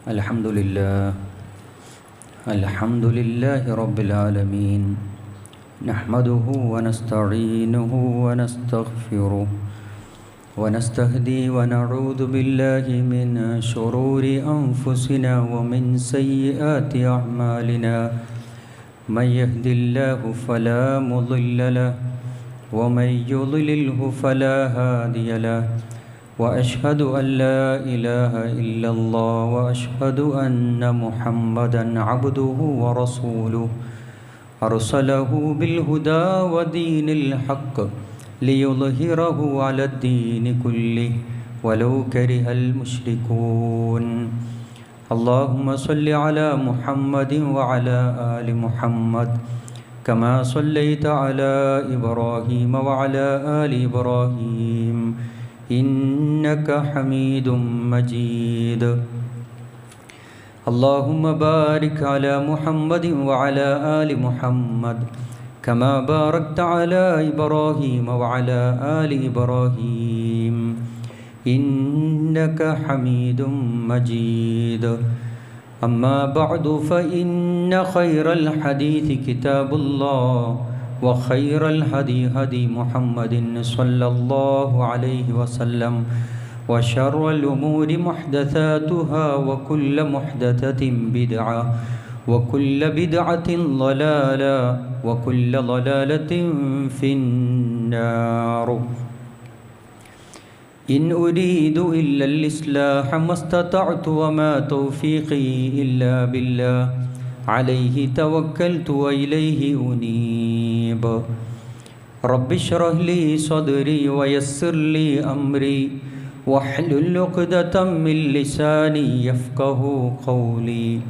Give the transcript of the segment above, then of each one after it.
Alhamdulillahi Rabbil Alameen. Nahmaduhu wa nasta'inuhu wa nastaghfiruh wa nastahdi wa na'udhu billahi min shururi anfusina wa min sayyiati a'malina. Man yahdillahu fala mudilla lahu wa man yudlilhu fala hadiya lahu. وأشهد أن لا إله إلا الله وأشهد أن محمدا عبده ورسوله أرسله بالهدى ودين الحق ليظهره على الدين كله ولو كره المشركون. اللهم صل على محمد وعلى آل محمد كما صليت على إبراهيم وعلى آل إبراهيم إنك حميد مجيد. اللهم بارك على محمد وعلى آل محمد كما باركت على إبراهيم وعلى آل إبراهيم إنك حميد مجيد. أما بعد فإن خير الحديث كتاب الله وخير الهدي هدي محمد صلى الله عليه وسلم وشر الأمور محدثاتها وكل محدثة بدعة وكل بدعة ضلالة وكل ضلالة في النار. إن أريد إلا الإصلاح ما استطعت وما توفيقي إلا بالله عليه توكلت وإليه أنيب. رب اشرح لي صدري ويسر لي أمري واحلل عقدة من لساني يفقه قولي.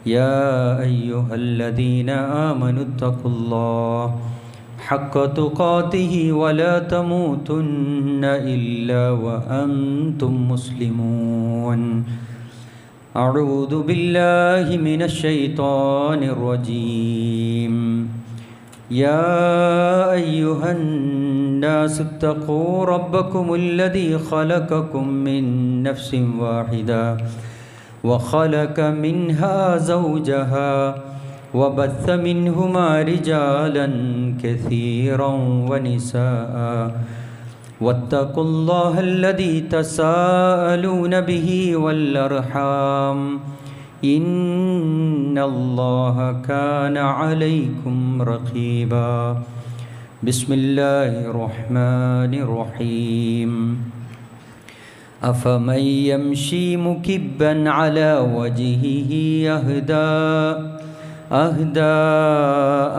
يا أيها الذين آمنوا اتقوا الله حق تقاته ولا تموتن إلا وأنتم مسلمون. أعوذ بالله من الشيطان الرجيم. يا أيها الناس اتقوا ربكم الذي خلقكم من نفس واحدة وخلق منها زوجها وبث منهما رجالا كثيرا ونساء واتقوا الله الذي تساءلون به والأرحام إن الله كان عليكم رقيبا. بسم الله الرحمن الرحيم. أفمن يمشي مكبا على وجهه أهدى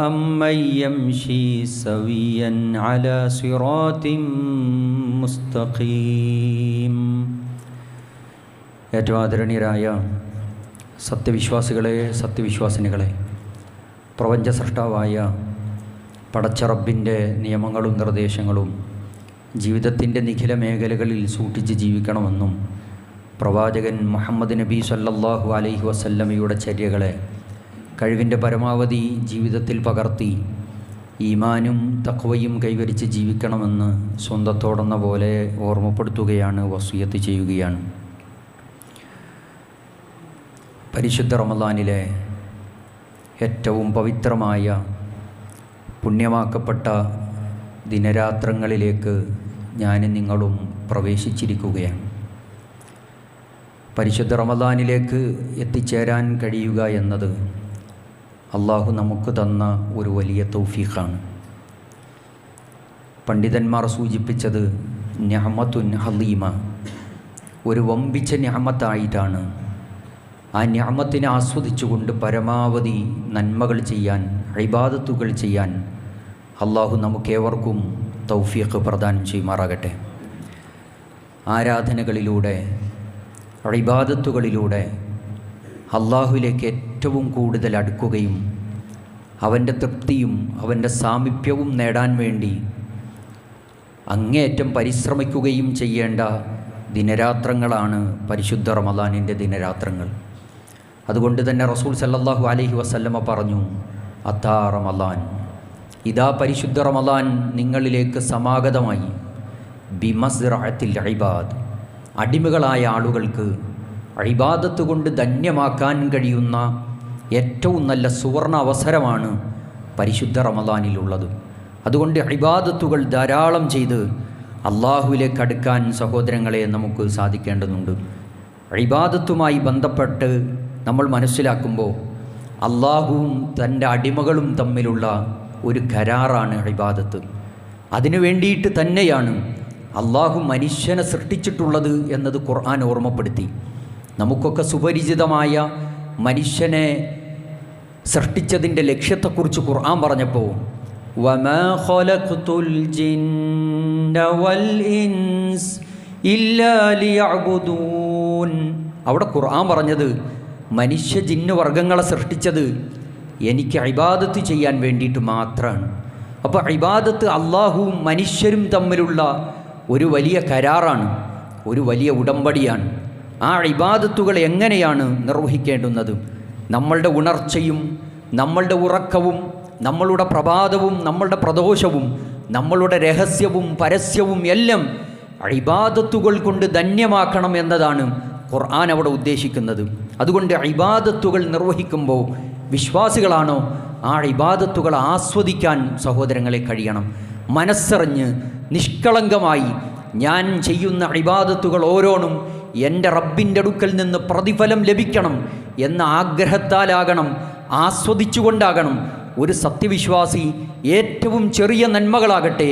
أمن يمشي سويا على صراط മുസ്തഖീം. ഏറ്റവും ആദരണീയരായ സത്യവിശ്വാസികളെ, സത്യവിശ്വാസിനികളെ, പ്രപഞ്ച സൃഷ്ടാവായ പടച്ച റബ്ബിൻ്റെ നിയമങ്ങളും നിർദ്ദേശങ്ങളും ജീവിതത്തിൻ്റെ നിഖില മേഖലകളിൽ സൂക്ഷിച്ച് ജീവിക്കണമെന്നും പ്രവാചകൻ മുഹമ്മദ് നബി സല്ലല്ലാഹു അലൈഹി വസല്ലമയുടെ ചര്യകളെ കഴിവിൻ്റെ പരമാവധി ജീവിതത്തിൽ പകർത്തി ഈമാനും തഖ്വയും കൈവരിച്ച് ജീവിക്കണമെന്ന് സ്വന്തത്തോടെന്ന പോലെ ഓർമ്മപ്പെടുത്തുകയാണ്, വസിയത്ത് ചെയ്യുകയാണ്. പരിശുദ്ധ റമദാനിലെ ഏറ്റവും പവിത്രമായ പുണ്യമാക്കപ്പെട്ട ദിനരാത്രങ്ങളിലേക്ക് ഞാനും നിങ്ങളും പ്രവേശിച്ചിരിക്കുകയാണ്. പരിശുദ്ധ റമദാനിലേക്ക് എത്തിച്ചേരാൻ കഴിയുക എന്നത് അള്ളാഹു നമുക്ക് തന്ന ഒരു വലിയ തൗഫീഖാണ്. പണ്ഡിതന്മാർ സൂചിപ്പിച്ചത് നിഅമത്തുൻ ഹലീമ, ഒരു വമ്പിച്ച നിഅമത്തായിട്ടാണ്. ആ നിഅമത്തിനെ ആസ്വദിച്ചുകൊണ്ട് പരമാവധി നന്മകൾ ചെയ്യാൻ, ഇബാദത്തുകൾ ചെയ്യാൻ അള്ളാഹു നമുക്കേവർക്കും തൗഫീഖ് പ്രദാനം ചെയ്യുമാറാകട്ടെ. ആരാധനകളിലൂടെ, ഇബാദത്തുകളിലൂടെ അള്ളാഹുവിലേക്ക് ഏറ്റവും കൂടുതൽ അടുക്കുകയും അവൻ്റെ തൃപ്തിയും അവൻ്റെ സാമീപ്യവും നേടാൻ വേണ്ടി അങ്ങേയറ്റം പരിശ്രമിക്കുകയും ചെയ്യേണ്ട ദിനരാത്രങ്ങളാണ് പരിശുദ്ധ റമദാനിൻ്റെ ദിനരാത്രങ്ങൾ. അതുകൊണ്ട് തന്നെ റസൂൽ സല്ലല്ലാഹു അലൈഹി വസല്ലമ പറഞ്ഞു, അതാ റമദാൻ, ഇതാ പരിശുദ്ധ റമദാൻ നിങ്ങളിലേക്ക് സമാഗതമായി. ബിമസ്റഅത്തിൽ ഇബാദ്, അടിമകളായ ആളുകൾക്ക് ഇബാദത്ത് കൊണ്ട് ധന്യമാക്കാൻ കഴിയുന്ന ഏറ്റവും നല്ല സുവർണ അവസരമാണ് പരിശുദ്ധ റമദാനിലുള്ളത്. അതുകൊണ്ട് ഇബാദത്തുകൾ ധാരാളം ചെയ്ത് അള്ളാഹുവിലേക്ക് അടുക്കാൻ സഹോദരങ്ങളെ നമുക്ക് സാധിക്കേണ്ടതുണ്ട്. ഇബാദത്തുമായി ബന്ധപ്പെട്ട് നമ്മൾ മനസ്സിലാക്കുമ്പോൾ അള്ളാഹുവും തൻ്റെ അടിമകളും തമ്മിലുള്ള ഒരു കരാറാണ് ഇബാദത്ത്. അതിനു വേണ്ടിയിട്ട് തന്നെയാണ് അള്ളാഹു മനുഷ്യനെ സൃഷ്ടിച്ചിട്ടുള്ളത് എന്നത് ഖുർആൻ ഓർമ്മപ്പെടുത്തി. നമുക്കൊക്കെ സുപരിചിതമായ മനുഷ്യനെ സൃഷ്ടിച്ചതിൻ്റെ ലക്ഷ്യത്തെക്കുറിച്ച് ഖുർആൻ പറഞ്ഞപ്പോൾ വമാ ഖലഖ്തുൽ ജിന്ന വൽ ഇൻസ് ഇല്ലാ ലിയഅ്ബുദൂൻ. അവിടെ ഖുർആൻ പറഞ്ഞത് മനുഷ്യ ജിന്ന് വർഗങ്ങളെ സൃഷ്ടിച്ചത് എനിക്ക് ഇബാദത്ത് ചെയ്യാൻ വേണ്ടിയിട്ട് മാത്രമാണ്. അപ്പോൾ ഇബാദത്ത് അള്ളാഹുവും മനുഷ്യരും തമ്മിലുള്ള ഒരു വലിയ കരാറാണ്, ഒരു വലിയ ഉടമ്പടിയാണ്. ആ ഇബാദത്തുകൾ എങ്ങനെയാണ് നിർവഹിക്കേണ്ടുന്നത്? നമ്മളുടെ ഉണർച്ചയും നമ്മളുടെ ഉറക്കവും നമ്മളുടെ പ്രഭാതവും നമ്മളുടെ പ്രദോഷവും നമ്മളുടെ രഹസ്യവും പരസ്യവും എല്ലാം ഇബാദത്തുകൾ കൊണ്ട് ധന്യമാക്കണം എന്നതാണ് ഖുർആൻ അവിടെ ഉദ്ദേശിക്കുന്നത്. അതുകൊണ്ട് ഇബാദത്തുകൾ നിർവഹിക്കുമ്പോൾ വിശ്വാസികളാണോ ആ ഇബാദത്തുകൾ ആസ്വദിക്കാൻ സഹോദരങ്ങളെ കഴിയണം. മനസ്സറിഞ്ഞ് നിഷ്കളങ്കമായി ഞാൻ ചെയ്യുന്ന ഇബാദത്തുകൾ ഓരോന്നും എൻ്റെ റബ്ബിൻ്റെ അടുക്കൽ നിന്ന് പ്രതിഫലം ലഭിക്കണം എന്ന ആഗ്രഹത്താലാകണം, ആസ്വദിച്ചുകൊണ്ടാകണം. ഒരു സത്യവിശ്വാസി ഏറ്റവും ചെറിയ നന്മകളാകട്ടെ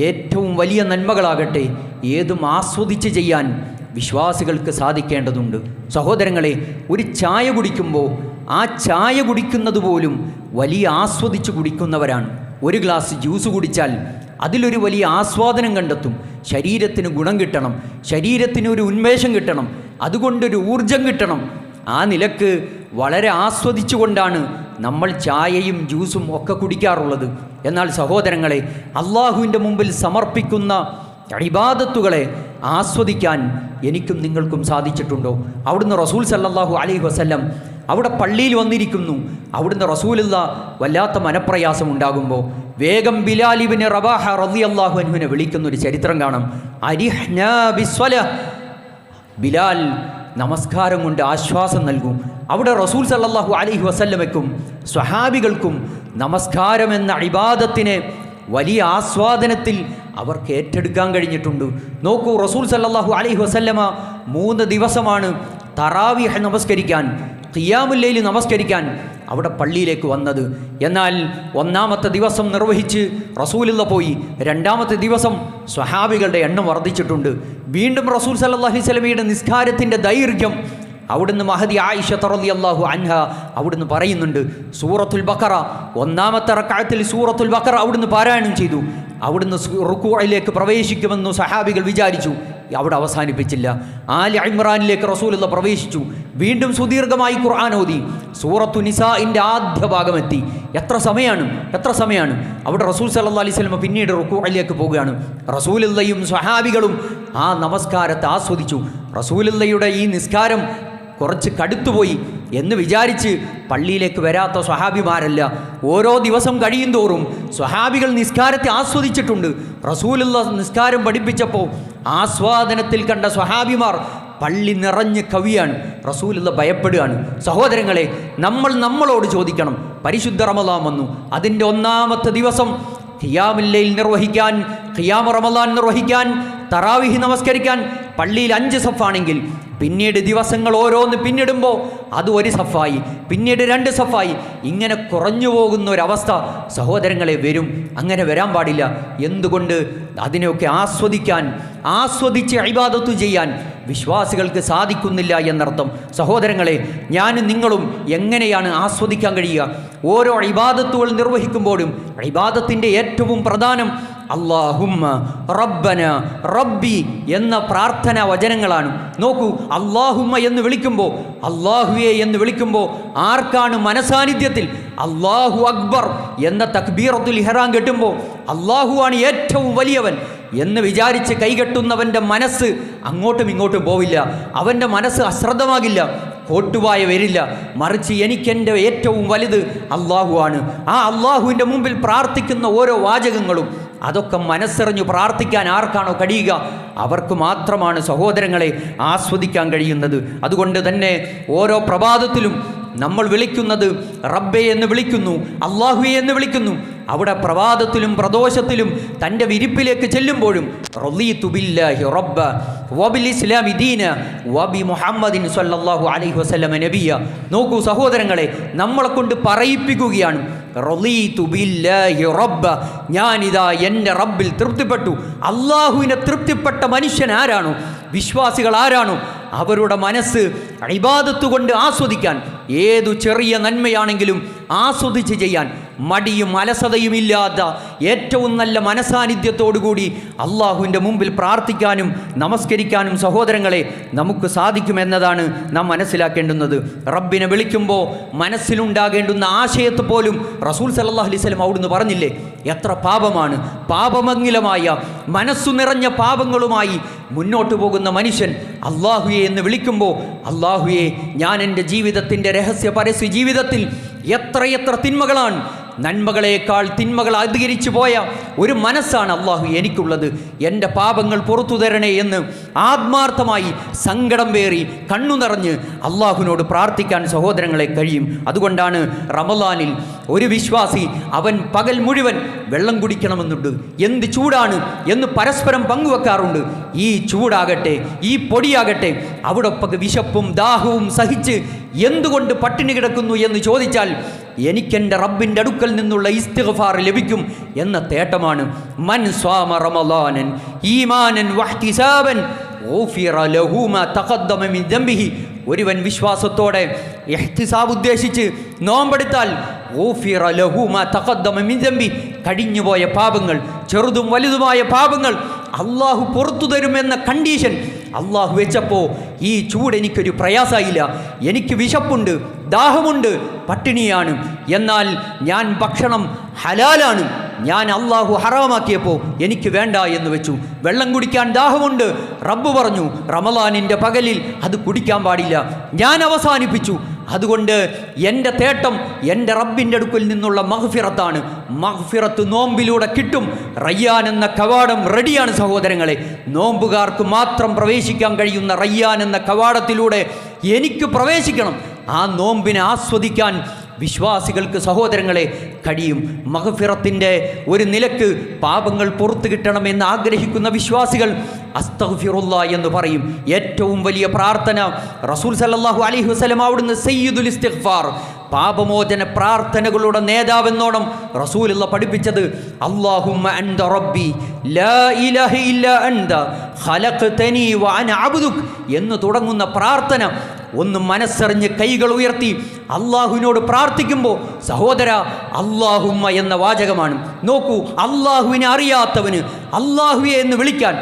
ഏറ്റവും വലിയ നന്മകളാകട്ടെ ഏതും ആസ്വദിച്ച് ചെയ്യാൻ വിശ്വാസികൾക്ക് സാധിക്കേണ്ടതുണ്ട്. സഹോദരങ്ങളെ, ഒരു ചായ കുടിക്കുമ്പോൾ ആ ചായ കുടിക്കുന്നത് പോലും വലിയ ആസ്വദിച്ച് കുടിക്കുന്നവരാണ്. ഒരു ഗ്ലാസ് ജ്യൂസ് കുടിച്ചാൽ അതിലൊരു വലിയ ആസ്വാദനം കണ്ടെത്തും. ശരീരത്തിന് ഗുണം കിട്ടണം, ശരീരത്തിന് ഒരു ഉന്മേഷം കിട്ടണം, അതുകൊണ്ടൊരു ഊർജം കിട്ടണം. ആ നിലക്ക് വളരെ ആസ്വദിച്ചുകൊണ്ടാണ് നമ്മൾ ചായയും ജ്യൂസും ഒക്കെ കുടിക്കാറുള്ളത്. എന്നാൽ സഹോദരങ്ങളെ, അള്ളാഹുവിൻ്റെ മുമ്പിൽ സമർപ്പിക്കുന്ന ഇബാദത്തുകളെ ആസ്വദിക്കാൻ എനിക്കും നിങ്ങൾക്കും സാധിച്ചിട്ടുണ്ടോ? അവിടുന്ന് റസൂൽ സല്ലല്ലാഹു അലൈഹി വസല്ലം അവിടെ പള്ളിയിൽ വന്നിരിക്കുന്നു. അവിടുന്ന് റസൂലുള്ള വല്ലാത്ത മനപ്രയാസം ഉണ്ടാകുമ്പോൾ വേഗം ബിലാൽ ഇബ്നു റബാഹ റളിയല്ലാഹു അൻഹുവിനെ വിളിക്കുന്നൊരു ചരിത്രം കാണാം. അരിഹ്നാ ബിസ്വലാ, ബിലാൽ നമസ്കാരം കൊണ്ട് ആശ്വാസം നൽകും. അവിടെ റസൂൽ സല്ലല്ലാഹു അലൈഹി വസല്ലമയ്ക്കും സ്വഹാബികൾക്കും നമസ്കാരം എന്ന ഇബാദത്തിനെ വലിയ ആസ്വാദനത്തിൽ അവർക്ക് ഏറ്റെടുക്കാൻ കഴിഞ്ഞിട്ടുണ്ട്. നോക്കൂ, റസൂൽ സല്ലല്ലാഹു അലൈഹി വസല്ലമ 3 ദിവസമാണ് തറാവീഹ് നമസ്കരിക്കാൻ, ഖിയാമുൽ ലൈൽ നമസ്കരിക്കാൻ അവിടെ പള്ളിയിലേക്ക് വന്നത്. എന്നാൽ 1-ാമത്തെ ദിവസം നിർവഹിച്ച് റസൂലുള്ള പോയി. 2-ാമത്തെ ദിവസം സ്വഹാബികളുടെ എണ്ണം വർദ്ധിച്ചിട്ടുണ്ട്. വീണ്ടും റസൂൽ സല്ലല്ലാഹു അലൈഹി വസല്ലമയുടെ നിസ്കാരത്തിൻ്റെ ദൈർഘ്യം അവിടുന്ന് മഹദി ആയിഷ റളിയല്ലാഹു അൻഹ അവിടുന്ന് പറയുന്നുണ്ട്. സൂറത്തുൽ ബഖറ 1-ാമത്തെ റക്അത്തിൽ സൂറത്തുൽ ബഖറ അവിടുന്ന് പാരായണം ചെയ്തു. അവിടുന്ന് റുക്കൂഇലേക്ക് പ്രവേശിക്കുമെന്ന് സഹാബികൾ വിചാരിച്ചു. അവിടെ അവസാനിപ്പിച്ചില്ല. ആലി ഇമ്രാനിലേക്ക് റസൂലുള്ള പ്രവേശിച്ചു. വീണ്ടും സുദീർഘമായി ഖുർആൻ ഓതി. സൂറത്തു നിസാഇൻ്റെ ആദ്യ ഭാഗമെത്തി. എത്ര സമയമാണ് അവിടെ റസൂൽ സല്ലല്ലാഹു അലൈഹി വസല്ലം പിന്നീട് റുക്കൂഇലേക്ക് പോവുകയാണ്. റസൂലുള്ളയും സ്വഹാബികളും ആ നമസ്കാരത്തെ ആസ്വദിച്ചു. റസൂലുള്ളയുടെ ഈ നിസ്കാരം കുറച്ച് കടുത്തുപോയി എന്ന് വിചാരിച്ച് പള്ളിയിലേക്ക് വരാത്ത സ്വഹാബിമാരല്ല. ഓരോ ദിവസം കഴിയും തോറും സ്വഹാബികൾ നിസ്കാരത്തെ ആസ്വദിച്ചിട്ടുണ്ട്. റസൂലുള്ള നിസ്കാരം പഠിപ്പിച്ചപ്പോൾ ആസ്വാദനത്തിൽ കണ്ട സ്വഹാബിമാർ പള്ളി നിറഞ്ഞ് കവിയാണ്. റസൂലുള്ള ഭയപ്പെടുകയാണ്. സഹോദരങ്ങളെ, നമ്മളോട് ചോദിക്കണം. പരിശുദ്ധ റമളാൻ വന്നു. അതിൻ്റെ 1-ാമത്തെ ദിവസം ഖിയാമുൽ ലൈൽ നിർവഹിക്കാൻ, ഖിയാമു റമളാൻ നിർവഹിക്കാൻ, തറാവീഹ് നമസ്കരിക്കാൻ പള്ളിയിൽ 5 സഫാണെങ്കിൽ പിന്നീട് ദിവസങ്ങൾ ഓരോന്ന് പിന്നിടുമ്പോൾ അത് 1 സഫായി, പിന്നീട് 2 സഫായി, ഇങ്ങനെ കുറഞ്ഞു പോകുന്ന ഒരവസ്ഥ സഹോദരങ്ങളെ വരും. അങ്ങനെ വരാൻ പാടില്ല. എന്തുകൊണ്ട്? അതിനെയൊക്കെ ആസ്വദിച്ച് ഇബാദത്ത് ചെയ്യാൻ വിശ്വാസികൾക്ക് സാധിക്കുന്നില്ല എന്നർത്ഥം. സഹോദരങ്ങളെ, ഞാനും നിങ്ങളും എങ്ങനെയാണ് ആസ്വദിക്കാൻ കഴിയുക? ഓരോ ഇബാദത്തുകൾ നിർവഹിക്കുമ്പോഴും ഇബാദത്തിൻ്റെ ഏറ്റവും പ്രധാനം അല്ലാഹുമ്മ റബ്ബന റബ്ബി എന്ന പ്രാർത്ഥനാ വചനങ്ങളാണ്. നോക്കൂ, അല്ലാഹുമ്മ എന്ന് വിളിക്കുമ്പോൾ, അല്ലാഹുവേ എന്ന് വിളിക്കുമ്പോൾ ആർക്കാണ് മനസാന്നിധ്യത്തിൽ അല്ലാഹു അക്ബർ എന്ന തക്ബീറത്തുൽ ഇഹ്റാം കെട്ടുമ്പോൾ അല്ലാഹുവാണ് ഏറ്റവും വലിയവൻ എന്ന് വിചാരിച്ച് കൈകെട്ടുന്നവൻ്റെ മനസ്സ് അങ്ങോട്ടും ഇങ്ങോട്ടും പോവില്ല. അവൻ്റെ മനസ്സ് അശ്രദ്ധമാകില്ല, കോട്ടുവായ വരില്ല. മറിച്ച് എനിക്കെൻ്റെ ഏറ്റവും വലുത് അള്ളാഹു ആണ്. ആ അള്ളാഹുവിൻ്റെ മുമ്പിൽ പ്രാർത്ഥിക്കുന്ന ഓരോ വാചകങ്ങളും അതൊക്കെ മനസ്സറിഞ്ഞു പ്രാർത്ഥിക്കാൻ ആർക്കാണോ കഴിയുക അവർക്ക് മാത്രമാണ് സഹോദരങ്ങളെ ആസ്വദിക്കാൻ കഴിയുന്നത്. അതുകൊണ്ട് തന്നെ ഓരോ പ്രഭാതത്തിലും നമ്മൾ വിളിക്കുന്നത് റബ്ബെ എന്ന് വിളിക്കുന്നു, അല്ലാഹുവെ എന്ന് വിളിക്കുന്നു. അവിടെ പ്രഭാതത്തിലും പ്രദോഷത്തിലും തൻ്റെ വിരിപ്പിലേക്ക് ചെല്ലുമ്പോഴും റളീതു ബില്ലാഹി റബ്ബ വബിൽ ഇസ്ലാമി ദീന വബി മുഹമ്മദിൻ സ്വല്ലല്ലാഹു അലൈഹി വസല്ലമ നബിയ. നോക്കൂ സഹോദരങ്ങളെ, നമ്മളെ കൊണ്ട് പറയിപ്പിക്കുകയാണ് റളീതു ബില്ലാഹി റബ്ബ, ഞാനിതാ എൻ്റെ റബ്ബിൽ തൃപ്തിപ്പെട്ടു. അള്ളാഹുവിനെ തൃപ്തിപ്പെട്ട മനുഷ്യൻ ആരാണോ, വിശ്വാസികൾ ആരാണോ, അവരുടെ മനസ്സ് ഇബാദത്ത് കൊണ്ട് ആസ്വദിക്കാൻ, ഏതു ചെറിയ നന്മയാണെങ്കിലും ആസ്വദിച്ച് ചെയ്യാൻ മടിയും അലസതയും ഇല്ലാത്ത ഏറ്റവും നല്ല മനസാന്നിധ്യത്തോടുകൂടി അള്ളാഹുവിൻ്റെ മുമ്പിൽ പ്രാർത്ഥിക്കാനും നമസ്കരിക്കാനും സഹോദരങ്ങളെ നമുക്ക് സാധിക്കുമെന്നതാണ് നാം മനസ്സിലാക്കേണ്ടുന്നത്. റബ്ബിനെ വിളിക്കുമ്പോൾ മനസ്സിലുണ്ടാകേണ്ടുന്ന ആശയത്തെ പോലും റസൂൽ സല്ലല്ലാഹു അലൈഹി വസല്ലം അവിടുന്ന് പറഞ്ഞില്ലേ, എത്ര പാപമാണ്, പാപമംഗിലമായ മനസ്സു നിറഞ്ഞ പാപങ്ങളുമായി മുന്നോട്ട് പോകുന്ന മനുഷ്യൻ അള്ളാഹുവെ എന്ന് വിളിക്കുമ്പോൾ, അള്ളാഹുവെ ഞാൻ എൻ്റെ ജീവിതത്തിൻ്റെ രഹസ്യ പരസ്യ ജീവിതത്തിൽ എത്രയെത്ര തിന്മകളാണ്, നന്മകളേക്കാൾ തിന്മകൾ അധികരിച്ചു പോയ ഒരു മനസ്സാണ് അള്ളാഹു എനിക്കുള്ളത്, എൻ്റെ പാപങ്ങൾ പുറത്തു തരണേ എന്ന് ആത്മാർത്ഥമായി സങ്കടം പേറി കണ്ണു നിറഞ്ഞ് അള്ളാഹുവിനോട് പ്രാർത്ഥിക്കാൻ സഹോദരങ്ങളെ കഴിയും. അതുകൊണ്ടാണ് റമളാനിൽ ഒരു വിശ്വാസി അവൻ പകൽ മുഴുവൻ വെള്ളം കുടിക്കണമെന്നുണ്ട്, എന്ത് ചൂടാണ് എന്ന് പരസ്പരം പങ്കുവെക്കാറുണ്ട്. ഈ ചൂടാകട്ടെ, ഈ പൊടിയാകട്ടെ, അവിടെ വിശപ്പും ദാഹവും സഹിച്ച് എന്തുകൊണ്ട് പട്ടിണി കിടക്കുന്നു എന്ന് ചോദിച്ചാൽ എനിക്കെൻ്റെ റബ്ബിൻ്റെ അടുക്കൽ നിന്നുള്ള ഇസ്തിഗ്ഫാർ ലഭിക്കും എന്ന തേട്ടമാണ്. മൻ സ്വാമ റമളാനൻ ഈമാനൻ വഹ്തിസാബൻ ഗുഫിറ ലഹു മാ തഖദ്ദമ മിൻ ദംബിഹി. ഒരുവൻ വിശ്വാസത്തോടെ ഇഹ്തിസാബ് ഉദ്ദേശിച്ച് നോമ്പെടുത്താൽ ഗുഫിറ ലഹു മാ തഖദ്ദമ മിൻ ദംബി, കഴിഞ്ഞുപോയ പാപങ്ങൾ, ചെറുതും വലുതുമായ പാപങ്ങൾ അള്ളാഹു പുറത്തു തരുമെന്ന കണ്ടീഷൻ അള്ളാഹു വെച്ചപ്പോൾ ഈ ചൂട് എനിക്കൊരു പ്രയാസമായില്ല. എനിക്ക് വിശപ്പുണ്ട്, ദാഹമുണ്ട്, പട്ടിണിയാണ്, എന്നാൽ ഞാൻ ഭക്ഷണം ഹലാലാണ്, ഞാൻ അള്ളാഹു ഹറാമാക്കിയപ്പോൾ എനിക്ക് വേണ്ട എന്ന് വെച്ചു. വെള്ളം കുടിക്കാൻ ദാഹമുണ്ട്, റബ്ബ് പറഞ്ഞു റമളാനിൻ്റെ പകലിൽ അത് കുടിക്കാൻ പാടില്ല, ഞാൻ അവസാനിപ്പിച്ചു. അതുകൊണ്ട് എൻ്റെ തേട്ടം എൻ്റെ റബ്ബിൻ്റെ അടുക്കൽ നിന്നുള്ള മഗ്ഫിറത്താണ്. മഗ്ഫിറത്ത് നോമ്പിലൂടെ കിട്ടും. റയ്യാൻ എന്ന കവാടം റെഡിയാണ് സഹോദരങ്ങളെ. നോമ്പുകാർക്ക് മാത്രം പ്രവേശിക്കാൻ കഴിയുന്ന റയ്യാൻ എന്ന കവാടത്തിലൂടെ എനിക്ക് പ്രവേശിക്കണം. ആ നോമ്പിനെ ആസ്വദിക്കാൻ വിശ്വാസികൾക്ക് സഹോദരങ്ങളെ കഴിയും. മഗ്ഫിറത്തിൻ്റെ ഒരു നിലക്ക് പാപങ്ങൾ പുറത്തു കിട്ടണമെന്ന് ആഗ്രഹിക്കുന്ന വിശ്വാസികൾ അസ്തഗ്ഫിറുല്ലാ എന്ന് പറയും. ഏറ്റവും വലിയ പ്രാർത്ഥന റസൂൽ സല്ലല്ലാഹു അലൈഹി വസല്ലം അവിടുന്ന് സയ്യിദുൽ ഇസ്തിഗ്ഫാർ, പാപമോചന പ്രാർത്ഥനകളുടെ നേതാവെന്നോണം റസൂലുള്ള പഠിപ്പിച്ചത് അല്ലാഹുമ്മ അൻത റബ്ബി ലാ ഇലാഹ ഇല്ലാ അൻത ഖലഖ്തനി വഅന അബ്ദുക് എന്ന് തുടങ്ങുന്ന പ്രാർത്ഥന ഒന്ന് മനസ്സറിഞ്ഞ് കൈകൾ ഉയർത്തി അള്ളാഹുവിനോട് പ്രാർത്ഥിക്കുമ്പോൾ സഹോദര അല്ലാഹുമ്മ എന്ന വാചകമാണ്. നോക്കൂ, അള്ളാഹുവിനെ അറിയാത്തവന് അള്ളാഹുവെ എന്ന് വിളിക്കാൻ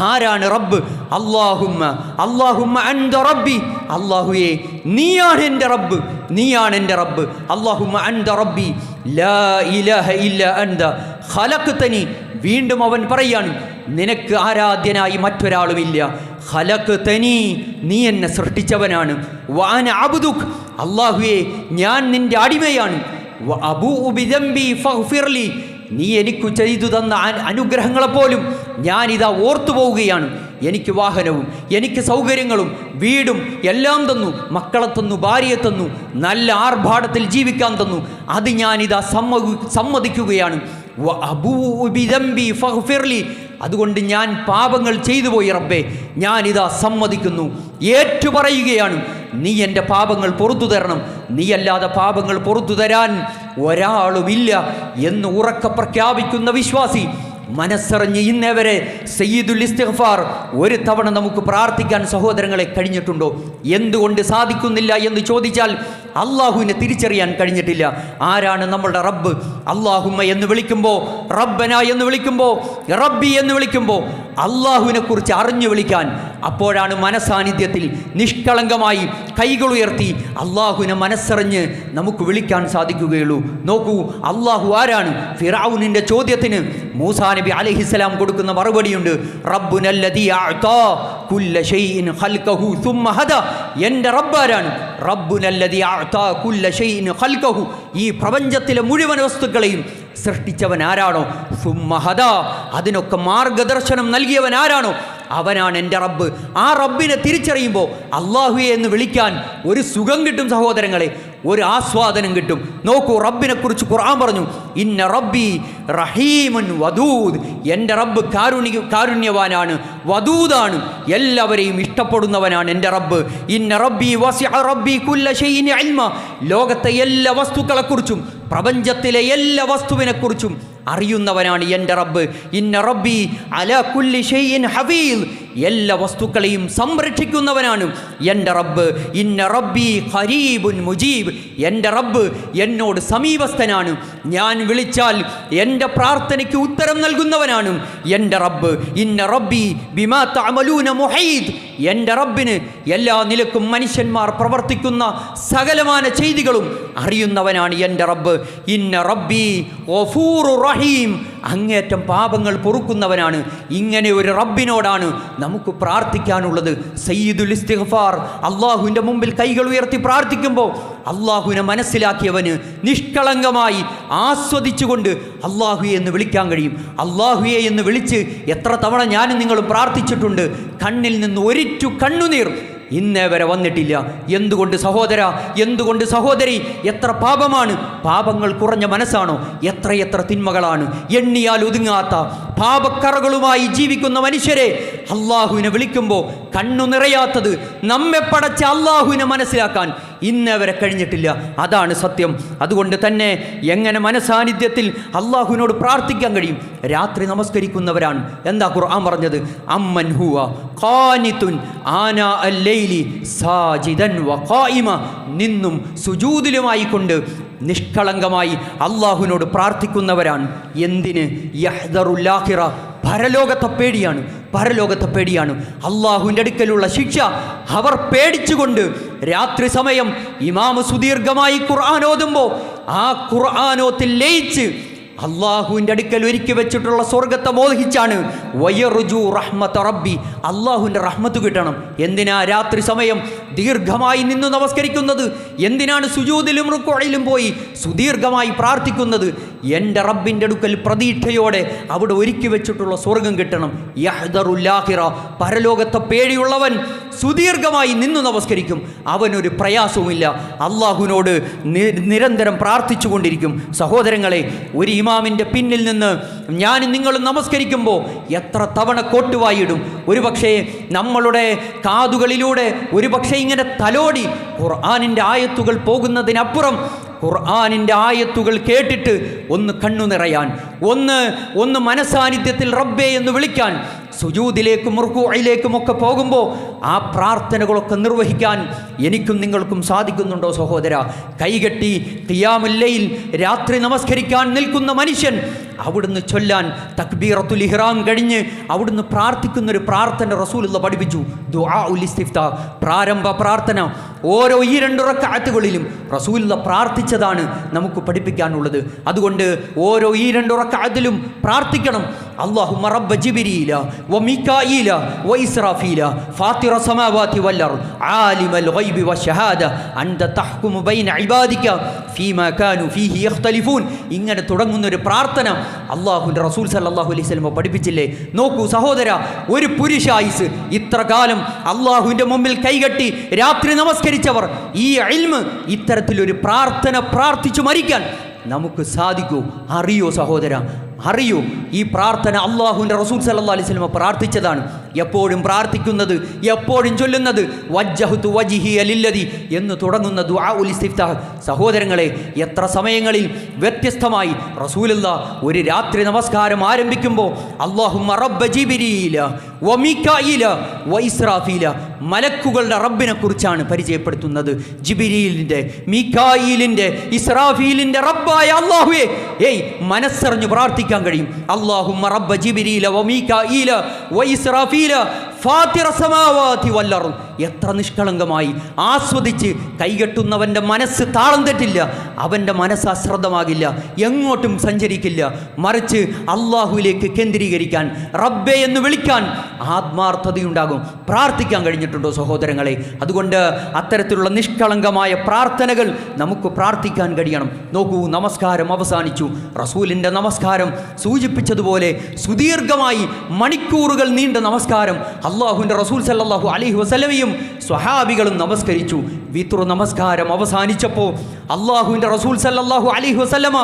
ആരാണ് റബ്ബ്? അല്ലാഹുമ്മ അല്ലാഹുമ്മ അൻത റബ്ബി, അള്ളാഹുവെ നീയാണ് എൻ്റെ റബ്ബ്, നീയാണ് എൻ്റെ റബ്ബ്. അല്ലാഹുമ്മ അൻത റബ്ബി ലാ ഇലാഹ ഇല്ലാ അൻത ഖലഖ്തനി. വീണ്ടും അവൻ പറയാണ് നിനക്ക് ആരാധ്യനായി മറ്റൊരാളുമില്ല. ഖലഖ്തനി, നീ എന്നെ സൃഷ്ടിച്ചവനാണ്. വഅന അബ്ദുക്, അല്ലാഹുവേ ഞാൻ നിൻ്റെ അടിമയാണ്. വഅബൂഉ ബിദംബി ഫഗ്ഫിർലി, നീ എനിക്ക് ചെയ്തു തന്ന അനുഗ്രഹങ്ങളെപ്പോലും ഞാനിതാ ഓർത്തു പോവുകയാണ്. എനിക്ക് വാഹനവും എനിക്ക് സൗകര്യങ്ങളും വീടും എല്ലാം തന്നു, മക്കളെ തന്നു, ഭാര്യയെ തന്നു, നല്ല ആർഭാടത്തിൽ ജീവിക്കാൻ തന്നു. അത് ഞാനിതാ സമ്മതിക്കുകയാണ്. അതുകൊണ്ട് ഞാൻ പാപങ്ങൾ ചെയ്തു പോയി റബ്ബേ, ഞാനിതാ സമ്മതിക്കുന്നു, ഏറ്റുപറയുകയാണ്. നീ എൻ്റെ പാപങ്ങൾ പുറത്തു തരണം, നീയല്ലാതെ പാപങ്ങൾ പുറത്തു തരാൻ ഒരാളുമില്ല എന്ന് ഉറക്കെ പ്രഖ്യാപിക്കുന്ന വിശ്വാസി മനസ്സറിഞ്ഞ് ഇന്നേവരെ സയ്യിദുൽ ഇസ്തിഗ്ഫാർ ഒരു തവണ നമുക്ക് പ്രാർത്ഥിക്കാൻ സഹോദരങ്ങളെ കഴിഞ്ഞിട്ടുണ്ടോ? എന്തുകൊണ്ട് സാധിക്കുന്നില്ല എന്ന് ചോദിച്ചാൽ അള്ളാഹുവിനെ തിരിച്ചറിയാൻ കഴിഞ്ഞിട്ടില്ല. ആരാണ് നമ്മളുടെ റബ്ബ്? അല്ലാഹുമ്മ എന്ന് വിളിക്കുമ്പോൾ, റബ്ബന എന്ന് വിളിക്കുമ്പോൾ, റബ്ബി എന്ന് വിളിക്കുമ്പോൾ അള്ളാഹുവിനെ കുറിച്ച് അറിഞ്ഞു വിളിക്കാൻ, അപ്പോഴാണ് മനസാന്നിധ്യത്തിൽ നിഷ്കളങ്കമായി കൈകൾ ഉയർത്തി അള്ളാഹുവിനെ മനസ്സറിഞ്ഞ് നമുക്ക് വിളിക്കാൻ സാധിക്കുകയുള്ളൂ. നോക്കൂ, അള്ളാഹു ആരാണ്? ഫിറഔനിൻ്റെ ചോദ്യത്തിന് മൂസാ നബി അലൈഹിസ്സലാം കൊടുക്കുന്ന മറുപടിയുണ്ട്. റബ്ബുനല്ലദീ അഅ്താ കുല്ല ഷൈഇൻ ഖൽഖഹു സുമ്മ ഹദാ. എൻ്റെ റബ്ബാരാണ്? റബ്ബുനല്ലദീ അഅ്താ കുല്ല ഷൈഇൻ ഖൽഖഹു. ഈ പ്രപഞ്ചത്തിലെ മുഴുവൻ വസ്തുക്കളെയും സൃഷ്ടിച്ചവൻ ആരാണോ, സുമ്മഹദ, അതിനൊക്കെ മാർഗദർശനം നൽകിയവൻ ആരാണോ, അവനാണ് എൻ്റെ റബ്ബ്. ആ റബ്ബിനെ തിരിച്ചറിയുമ്പോൾ അള്ളാഹുവെ എന്ന് വിളിക്കാൻ ഒരു സുഖം കിട്ടും സഹോദരങ്ങളെ, ഒരു ആസ്വാദനം കിട്ടും. നോക്കൂ, റബ്ബിനെ കുറിച്ച് ഖുർആൻ പറഞ്ഞു, ഇന്ന റബ്ബി റഹീമുൻ വദൂദ്, എൻ്റെ റബ്ബ് കാരുണ്യവാനാണ്, വദൂദാണ്, എല്ലാവരെയും ഇഷ്ടപ്പെടുന്നവനാണ് എൻ്റെ റബ്ബ്. ഇന്ന റബ്ബി വസിഅ റബ്ബി കുല്ല ഷൈഇൻ ഇൽമ, ലോകത്തെ എല്ലാ വസ്തുക്കളെക്കുറിച്ചും പ്രപഞ്ചത്തിലെ എല്ലാ വസ്തുവിനെക്കുറിച്ചും അറിയുന്നവനാണ് എൻ്റെ റബ്ബ്. ഇന്ന റബ്ബി അലാ കുല്ലി ഷൈഇൻ ഹഫീദ്, എല്ലാ വസ്തുക്കളെയും സംരക്ഷിക്കുന്നവനാണ് എൻ്റെ റബ്ബ്. ഇന്ന റബ്ബി ഖരീബുൻ മുജീബ്, എൻ്റെ റബ്ബ് എന്നോട് സമീപസ്ഥനാണ്, ഞാൻ വിളിച്ചാൽ എൻ്റെ പ്രാർത്ഥനയ്ക്ക് ഉത്തരം നൽകുന്നവനാണ് എൻ്റെ റബ്ബ്. ഇന്ന റബ്ബി ബിമാ തഅമലൂന മുഹീദ്, എൻ്റെ റബ്ബിന് എല്ലാ നിലക്കും മനുഷ്യന്മാർ പ്രവർത്തിക്കുന്ന സകലമാന ചെയ്തികളും അറിയുന്നവനാണ് എൻ്റെ റബ്ബ്. ഇന്ന റബ്ബി ഗഫൂറുർ റഹീം, അങ്ങേറ്റം പാപങ്ങൾ പൊറുക്കുന്നവനാണ്. ഇങ്ങനെ ഒരു റബ്ബിനോടാണ് നമുക്ക് പ്രാർത്ഥിക്കാനുള്ളത്. സയ്യിദുൽ ഇസ്തിഗ്ഫാർ, അള്ളാഹുവിൻ്റെ മുമ്പിൽ കൈകൾ ഉയർത്തി പ്രാർത്ഥിക്കുമ്പോൾ അള്ളാഹുവിനെ മനസ്സിലാക്കിയവന് നിഷ്കളങ്കമായി ആസ്വദിച്ചുകൊണ്ട് അള്ളാഹുയെ എന്ന് വിളിക്കാൻ കഴിയും. അള്ളാഹുയെ എന്ന് വിളിച്ച് എത്ര തവണ ഞാനും നിങ്ങളും പ്രാർത്ഥിച്ചിട്ടുണ്ട്. കണ്ണിൽ നിന്ന് ഒരിറ്റു കണ്ണുനീർ ഇന്നേ വരെ വന്നിട്ടില്ല. എന്തുകൊണ്ട് സഹോദര, എന്തുകൊണ്ട് സഹോദരി? എത്ര പാപമാണ്. പാപങ്ങൾ കുറഞ്ഞ മനസ്സാണോ? എത്രയെത്ര തിന്മകളാണ്. എണ്ണിയാൽ ഒതുങ്ങാത്ത പാപക്കറകളുമായി ജീവിക്കുന്ന മനുഷ്യരെ അള്ളാഹുവിനെ വിളിക്കുമ്പോൾ കണ്ണു നിറയാത്തത് നമ്മെ പടച്ച അള്ളാഹുവിനെ മനസ്സിലാക്കാൻ ഇന്നേ വരെ കഴിഞ്ഞിട്ടില്ല. അതാണ് സത്യം. അതുകൊണ്ട് തന്നെ എങ്ങനെ മനസാന്നിധ്യത്തിൽ അള്ളാഹുവിനോട് പ്രാർത്ഥിക്കാൻ കഴിയും? രാത്രി നമസ്കരിക്കുന്നവരാണ്. എന്താ ഖുർആൻ പറഞ്ഞത്? അമ്മൻ ഹുവ ഖാനിതുൻ ആനാ അല്ലൈലി സാജിദൻ വഖായിമ, നിന്നും സുജൂദിലുമായി കൊണ്ട് നിഷ്കളങ്കമായി അള്ളാഹുവിനോട് പ്രാർത്ഥിക്കുന്നവരാണ്. എന്തിന്? യഹ്ദറുൽ ആഖിറ, പരലോകത്തെ പേടിയാണ്, പരലോകത്തെ പേടിയാണ്. അള്ളാഹുവിൻ്റെ അടുക്കലുള്ള ശിക്ഷ അവർ പേടിച്ചുകൊണ്ട് രാത്രി സമയം ഇമാമ് സുദീർഘമായി ഖുർആൻ ഓതുമ്പോൾ ആ ഖുർആനോത്തിൽ ലയിച്ച് അള്ളാഹുവിൻ്റെ അടുക്കൽ ഒരുക്കി വെച്ചിട്ടുള്ള സ്വർഗത്തെ മോഹിച്ചാണ് വയറുജു റഹ്മത്ത് റബ്ബി, അള്ളാഹുവിൻ്റെ റഹ്മത്ത് കിട്ടണം. എന്തിനാ രാത്രി സമയം ദീർഘമായി നിന്ന് നമസ്കരിക്കുന്നത്? എന്തിനാണ് സുജൂദിലും റുക്കൂഇലും പോയി സുദീർഘമായി പ്രാർത്ഥിക്കുന്നത്? എൻ്റെ റബ്ബിൻ്റെ അടുക്കൽ പ്രതീക്ഷയോടെ അവിടെ ഒരുക്കി വെച്ചിട്ടുള്ള സ്വർഗം കിട്ടണം. യഹ്ദറുൽ ആഖിറ, പരലോകത്തെ പേടിയുള്ളവൻ സുദീർഘമായി നിന്ന് നമസ്കരിക്കും. അവനൊരു പ്രയാസവുമില്ല, അള്ളാഹുവിനോട് നിരന്തരം പ്രാർത്ഥിച്ചു കൊണ്ടിരിക്കും. സഹോദരങ്ങളെ, ഒരു ഇമാമിൻ്റെ പിന്നിൽ നിന്ന് ഞാനും നിങ്ങളും നമസ്കരിക്കുമ്പോൾ എത്ര തവണ കോട്ടുവായിടും. ഒരുപക്ഷേ നമ്മളുടെ കാതുകളിലൂടെ ഒരുപക്ഷെ ഇങ്ങനെ തലോടി ഖുർആനിൻ്റെ ആയത്തുകൾ പോകുന്നതിനപ്പുറം ഖുർആനിൻ്റെ ആയത്തുകൾ കേട്ടിട്ട് ഒന്ന് കണ്ണു നിറയാൻ, ഒന്ന് മനസാന്നിധ്യത്തിൽ റബ്ബേ എന്ന് വിളിക്കാൻ, സുജൂദിലേക്കും റുക്കൂഇലേക്കും ഒക്കെ പോകുമ്പോൾ ആ പ്രാർത്ഥനകളൊക്കെ നിർവഹിക്കാൻ എനിക്കും നിങ്ങൾക്കും സാധിക്കുന്നുണ്ടോ സഹോദര? കൈകെട്ടി ഖിയാമുൽ ലൈൽ രാത്രി നമസ്കരിക്കാൻ നിൽക്കുന്ന മനുഷ്യൻ അവിടുന്ന് ചൊല്ലാൻ തക്ബീറത്തുൽ ഇഹ്റാം കഴിഞ്ഞ് അവിടുന്ന് പ്രാർത്ഥിക്കുന്നൊരു പ്രാർത്ഥന റസൂലുള്ള പഠിപ്പിച്ചു. ദുആഉൽ ഇസ്തിഫ്താ, പ്രാരംഭ പ്രാർത്ഥന. ഓരോ ഈ 2 റക്അത്തുകളിലും റസൂലുള്ള പ്രാർത്ഥിച്ചതാണ് നമുക്ക് പഠിപ്പിക്കാനുള്ളത്. അതുകൊണ്ട് ഓരോ ഈ 2 റക്അത്തിലും പ്രാർത്ഥിക്കണം. അല്ലാഹുമ്മ റബ്ബ ജിബ്രീല വ മീകാഈല വ ഇസ്രാഫീല ഫാത്തിറ സമാവാതി വൽ അർദ് ആലിമൽ ഗൈബി വശഹാദ അൻത തഹ്കുമു ബൈന ഇബാദിക ഫീമാ കാനൂ ഫീഹി യഖ്തലിഫൂൻ. ഇങ്ങനെ തുടങ്ങുന്നൊരു പ്രാർത്ഥന അള്ളാഹുവിൻ്റെ റസൂൽ സല്ലല്ലാഹു അലൈഹി വസല്ലം പഠിപ്പിച്ചില്ലേ? നോക്കൂ സഹോദര, ഒരു പുരുഷായുസ് ഇത്ര കാലം അള്ളാഹുവിൻ്റെ മുമ്പിൽ കൈകെട്ടി രാത്രി നമസ്കരിച്ചവർ ഈ ഇൽമ് ഇത്തരത്തിലൊരു പ്രാർത്ഥന പ്രാർത്ഥിച്ചു മരിക്കാൻ നമുക്ക് സാധിക്കൂ? അറിയോ സഹോദര? അറിയൂ, ഈ പ്രാർത്ഥന അള്ളാഹുവിൻ്റെ റസൂൽ സല്ലല്ലാഹു അലൈഹി വസല്ലം പ്രാർത്ഥിച്ചതാണ്. എപ്പോഴും പ്രാർത്ഥിക്കുന്നത്, എപ്പോഴും ചൊല്ലുന്നത് വജ്ജഹ്തു വജ്ഹിയ ലില്ലദി എന്ന് തുടങ്ങുന്ന ദുആഉൽ ഇസ്തിഫ്താഹ്. സഹോദരങ്ങളെ, എത്ര സമയങ്ങളിൽ വ്യത്യസ്തമായി റസൂലുള്ള ഒരു രാത്രി നമസ്കാരം ആരംഭിക്കുമ്പോൾ അല്ലാഹുമ്മ റബ്ബ ജിബ്രീല വ മീകാഈല വ ഇസ്രാഫീല, മലക്കുകളുടെ റബ്ബിനെ കുറിച്ചാണ് പരിചയപ്പെടുത്തുന്നത്. ജിബ്രീലിൻ്റെ, മീകാഈലിൻ്റെ, ഇസ്രാഫീലിൻ്റെ റബ്ബായ അല്ലാഹുവേ, മനസ്സറിഞ്ഞ് പ്രാർത്ഥിക്കാൻ കഴിയും. അല്ലാഹുമ്മ റബ്ബ ജിബ്രീല വ മീകാഈല വ ഇസ്രാഫീല ഫാത്തിറ സമാവാതി വൽ അർദ്. എത്ര നിഷ്കളങ്കമായി ആസ്വദിച്ച് കൈകെട്ടുന്നവൻ്റെ മനസ്സ് താളം തെറ്റില്ല. അവൻ്റെ മനസ്സ് അശ്രദ്ധമാകില്ല, എങ്ങോട്ടും സഞ്ചരിക്കില്ല. മറിച്ച് അള്ളാഹുവിലേക്ക് കേന്ദ്രീകരിക്കാൻ, റബ്ബേ എന്ന് വിളിക്കാൻ ആത്മാർത്ഥതയുണ്ടാകും. പ്രാർത്ഥിക്കാൻ കഴിഞ്ഞിട്ടുണ്ടോ സഹോദരങ്ങളെ? അതുകൊണ്ട് അത്തരത്തിലുള്ള നിഷ്കളങ്കമായ പ്രാർത്ഥനകൾ നമുക്ക് പ്രാർത്ഥിക്കാൻ കഴിയണം. നോക്കൂ, നമസ്കാരം അവസാനിച്ചു. റസൂലിൻ്റെ നമസ്കാരം സൂചിപ്പിച്ചതുപോലെ സുദീർഘമായി മണിക്കൂറുകൾ നീണ്ട നമസ്കാരം അള്ളാഹുവിൻ്റെ റസൂൽ സല്ലല്ലാഹു അലൈഹി വസല്ലമയും സ്വഹാബികളും നമസ്കരിച്ചു. വിത്ർ നമസ്കാരം അവസാനിച്ചപ്പോൾ അള്ളാഹുവിൻ്റെ റസൂൽ സല്ലല്ലാഹു അലൈഹി വസല്ലമ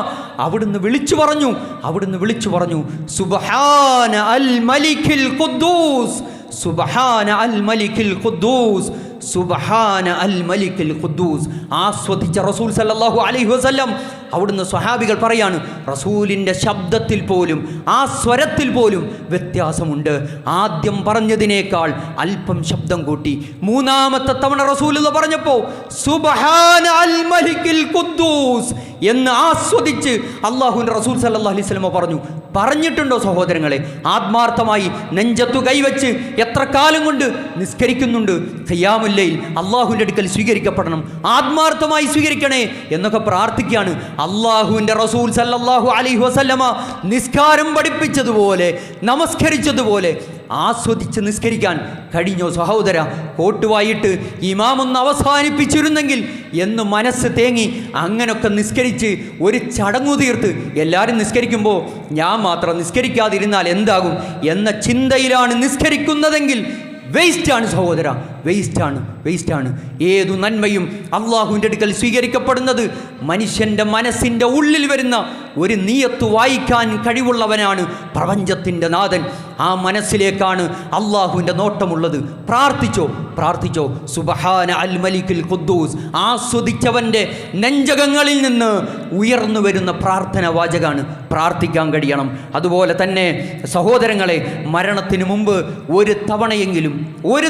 അവിടുന്ന് വിളിച്ചു പറഞ്ഞു സുബ്ഹാന അൽ മലിക്കിൽ ഖുദ്ദൂസ്, സുബ്ഹാന അൽ മലിക്കിൽ ഖുദ്ദൂസ്, സുബ്ഹാന അൽ മലിക്കിൽ ഖുദ്ദൂസ്. ആസ്വദിച്ച റസൂൽ സല്ലല്ലാഹു അലൈഹി വസല്ലം അവിടുന്ന് സ്വഹാബികൾ പറയാണ്, റസൂലിൻ്റെ ശബ്ദത്തിൽ പോലും, ആ സ്വരത്തിൽ പോലും വ്യത്യാസമുണ്ട്. ആദ്യം പറഞ്ഞതിനേക്കാൾ അല്പം ശബ്ദം കൂട്ടി. മൂന്നാമത്തെ തവണ റസൂലുള്ള പറഞ്ഞപ്പോൾ സുബ്ഹാന അൽ മലിക്കിൽ ഖുദ്ദൂസ് എന്ന് ആസ്വദിച്ച് അള്ളാഹുവിൻ്റെ റസൂൽ സല്ലല്ലാഹു അലൈഹി വസല്ലം പറഞ്ഞിട്ടുണ്ടോ സഹോദരങ്ങളെ? ആത്മാർത്ഥമായി നെഞ്ചത്തു കൈവച്ച് എത്ര കാലം കൊണ്ട് നിസ്കരിക്കുന്നുണ്ട്? ഖിയാമുൽ ലൈൽ അള്ളാഹുവിൻ്റെ അടുക്കൽ സ്വീകരിക്കപ്പെടണം, ആത്മാർത്ഥമായി സ്വീകരിക്കണേ എന്നൊക്കെ പ്രാർത്ഥിക്കുകയാണ്. അള്ളാഹുവിൻ്റെ റസൂൽ സല്ലല്ലാഹു അലൈഹി വസല്ലമ നിസ്കാരം പഠിപ്പിച്ചതുപോലെ, നമസ്കരിച്ചതുപോലെ ആസ്വദിച്ച് നിസ്കരിക്കാൻ കഴിഞ്ഞോ സഹോദര? കോട്ടുവായിട്ട് ഇമാമൊന്ന് അവസാനിപ്പിച്ചിരുന്നെങ്കിൽ എന്ന് മനസ്സ് തേങ്ങി അങ്ങനൊക്കെ നിസ്കരിച്ച് ഒരു ചടങ്ങു തീർത്ത് എല്ലാവരും നിസ്കരിക്കുമ്പോൾ ഞാൻ മാത്രം നിസ്കരിക്കാതിരുന്നാൽ എന്താകും എന്ന ചിന്തയിലാണ് നിസ്കരിക്കുന്നതെങ്കിൽ വേസ്റ്റാണ് സഹോദര, വേസ്റ്റാണ്. ഏതു നന്മയും അള്ളാഹുവിൻ്റെ അടുക്കൽ സ്വീകരിക്കപ്പെടുന്നത് മനുഷ്യൻ്റെ മനസ്സിൻ്റെ ഉള്ളിൽ വരുന്ന ഒരു നിയത്ത് വായിക്കാൻ കഴിവുള്ളവനാണ് പ്രപഞ്ചത്തിൻ്റെ നാഥൻ. ആ മനസ്സിലേക്കാണ് അള്ളാഹുവിൻ്റെ നോട്ടമുള്ളത്. പ്രാർത്ഥിച്ചോ സുബ്ഹാന അൽ മലിക്കിൽ ഖുദ്ദൂസ്. ആസ്വദിച്ചവൻ്റെ നെഞ്ചകങ്ങളിൽ നിന്ന് ഉയർന്നു വരുന്ന പ്രാർത്ഥന വാചകാണ്. പ്രാർത്ഥിക്കാൻ കഴിയണം. അതുപോലെ തന്നെ സഹോദരങ്ങളെ, മരണത്തിന് മുമ്പ് ഒരു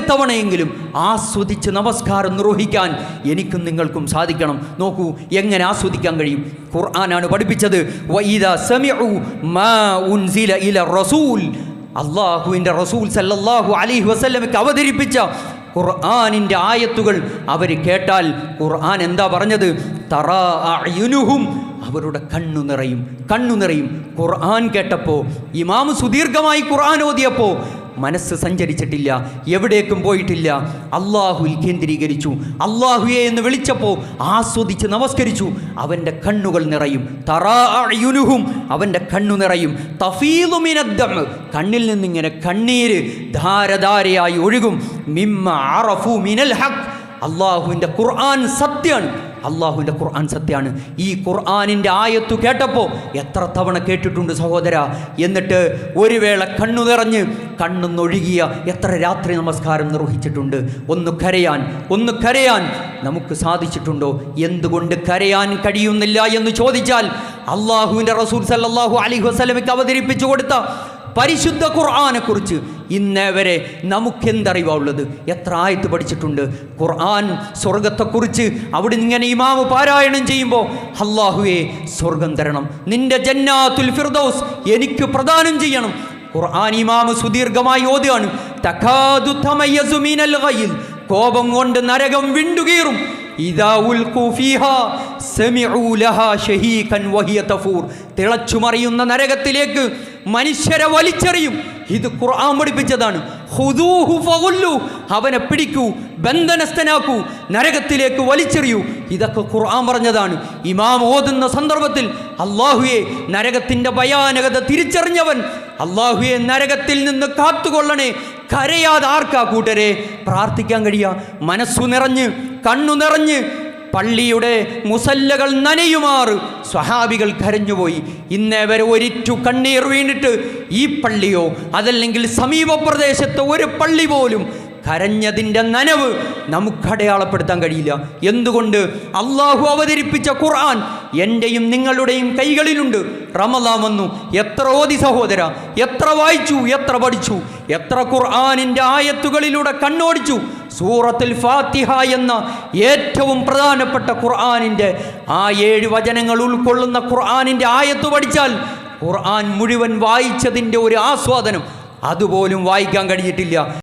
തവണയെങ്കിലും ആസ്വദിച്ച് നമസ്കാരം നിർവഹിക്കാൻ എനിക്കും നിങ്ങൾക്കും സാധിക്കണം. നോക്കൂ, എങ്ങനെ ആസ്വദിക്കാൻ കഴിയും? ഖുർആനാണ് പഠിപ്പിച്ചത്. വഇദാ സമിഉ മാ ഉൻസില ഇല റസൂൽ, അള്ളാഹുവിൻ്റെ റസൂൽ സല്ലല്ലാഹു അലൈഹി വസല്ലമയ്ക്ക് അവതരിപ്പിച്ച ഖുർആനിൻ്റെ ആയത്തുകൾ അവർ കേട്ടാൽ, ഖുർആൻ എന്താ പറഞ്ഞത്? തറാ അഅ്യുനുഹും, അവരുടെ കണ്ണു നിറയും. ഖുർആൻ കേട്ടപ്പോൾ, ഇമാം സുദീർഘമായി ഖുർആൻ ഓതിയപ്പോൾ മനസ്സ് സഞ്ചരിച്ചിട്ടില്ല, എവിടേക്കും പോയിട്ടില്ല. അള്ളാഹുവിൽ കേന്ദ്രീകരിച്ചു. അള്ളാഹുവേ എന്ന് വിളിച്ചപ്പോൾ ആസ്വദിച്ച് നമസ്കരിച്ചു. അവൻ്റെ കണ്ണുകൾ നിറയും. തറാ അഅ്യുനുഹും, അവൻ്റെ കണ്ണു നിറയും. തഫീദു മിനദ്ദം, കണ്ണിൽ നിന്നിങ്ങനെ കണ്ണീര് ധാരധാരയായി ഒഴുകും. മിമ്മ അറഫു മിനൽ ഹഖ്, അള്ളാഹുവിൻ്റെ ഖുർആൻ സത്യമാണ്. ഈ ഖുർആനിൻ്റെ ആയത്തു കേട്ടപ്പോൾ എത്ര തവണ കേട്ടിട്ടുണ്ട് സഹോദര. എന്നിട്ട് ഒരു വേള കണ്ണു നിറഞ്ഞ് കണ്ണൊന്നൊഴുകിയ എത്ര രാത്രി നമസ്കാരം നിർവഹിച്ചിട്ടുണ്ട്. ഒന്ന് കരയാൻ നമുക്ക് സാധിച്ചിട്ടുണ്ടോ? എന്തുകൊണ്ട് കരയാൻ കഴിയുന്നില്ല എന്ന് ചോദിച്ചാൽ, അള്ളാഹുവിൻ്റെ റസൂൽ സല്ലല്ലാഹു അലൈഹി വസല്ലമയ്ക്ക് അവതരിപ്പിച്ചു കൊടുത്ത പരിശുദ്ധ ഖുർആനെക്കുറിച്ച് ഇന്നേ വരെ നമുക്കെന്തറിവാണുള്ളത്? എത്ര ആയത്ത് പഠിച്ചിട്ടുണ്ട്? ഖുർആൻ സ്വർഗത്തെക്കുറിച്ച് അവിടെ ഇങ്ങനെ ഇമാമ് പാരായണം ചെയ്യുമ്പോൾ, അല്ലാഹുവേ സ്വർഗം തരണം, നിന്റെ ജന്നാത്തുൽ ഫിർദൗസ് എനിക്ക് പ്രദാനം ചെയ്യണം. ഖുർആൻ ഇമാമ് സുദീർഘമായി ഓതുകയാണ്. തകാദു തമയ്യസു മിനൽ ഗൈൽ, കോപം കൊണ്ട് നരകം വിണ്ടുകീറും. ഇദാ ഉൽഖു ഫീഹാ സമിഉ ലഹാ ഷഹീഖൻ വഹിയ തഫൂർ, തിളച്ചുമറിയുന്ന നരകത്തിലേക്ക് മനുഷ്യരെ വലിച്ചെറിയും. ഇത് ഖുർആൻ പഠിപ്പിച്ചതാണ്. ഖുദൂഹു ഫഗുല്ലു, അവനെ പിടിക്കൂ, ബന്ധനസ്ഥനാക്കൂ, നരകത്തിലേക്ക് വലിച്ചെറിയൂ. ഇതൊക്കെ ഖുർആൻ പറഞ്ഞതാണ്. ഇമാം ഓതുന്ന സന്ദർഭത്തിൽ, അല്ലാഹുവേ നരകത്തിൻ്റെ ഭയാനകത തിരിച്ചറിഞ്ഞവൻ, അല്ലാഹുവേ നരകത്തിൽ നിന്ന് കാത്തുകൊള്ളണേ. കരയാതെ ആർക്കാ കൂട്ടരെ പ്രാർത്ഥിക്കാൻ കഴിയുക? മനസ്സു നിറഞ്ഞ് കണ്ണു നിറഞ്ഞ് പള്ളിയുടെ മുസല്ലകൾ നനയുമാറ് സ്വഹാബികൾ കരഞ്ഞുപോയി. ഇന്നേ വരെ ഒരിറ്റു കണ്ണീർ വീണിട്ട് ഈ പള്ളിയോ അതല്ലെങ്കിൽ സമീപ പ്രദേശത്തെ ഒരു പള്ളി പോലും കരഞ്ഞതിൻ്റെ നനവ് നമുക്കടയാളപ്പെടുത്താൻ കഴിയില്ല. എന്തുകൊണ്ട്? അള്ളാഹു അവതരിപ്പിച്ച ഖുർആൻ എൻ്റെയും നിങ്ങളുടെയും കൈകളിലുണ്ട്. റമദാൻ വന്നു, എത്ര ഓതി സഹോദര, എത്ര വായിച്ചു, എത്ര പഠിച്ചു, എത്ര ഖുർആനിൻ്റെ ആയത്തുകളിലൂടെ കണ്ണോടിച്ചു. സൂറത്തുൽ ഫാത്തിഹ എന്ന ഏറ്റവും പ്രധാനപ്പെട്ട ഖുർആനിൻ്റെ ആ 7 വചനങ്ങൾ ഉൾക്കൊള്ളുന്ന ഖുർആനിൻ്റെ ആയത്ത് പഠിച്ചാൽ ഖുർആൻ മുഴുവൻ വായിച്ചതിൻ്റെ ഒരു ആസ്വാദനം അതുപോലും വായിക്കാൻ കഴിഞ്ഞിട്ടില്ല.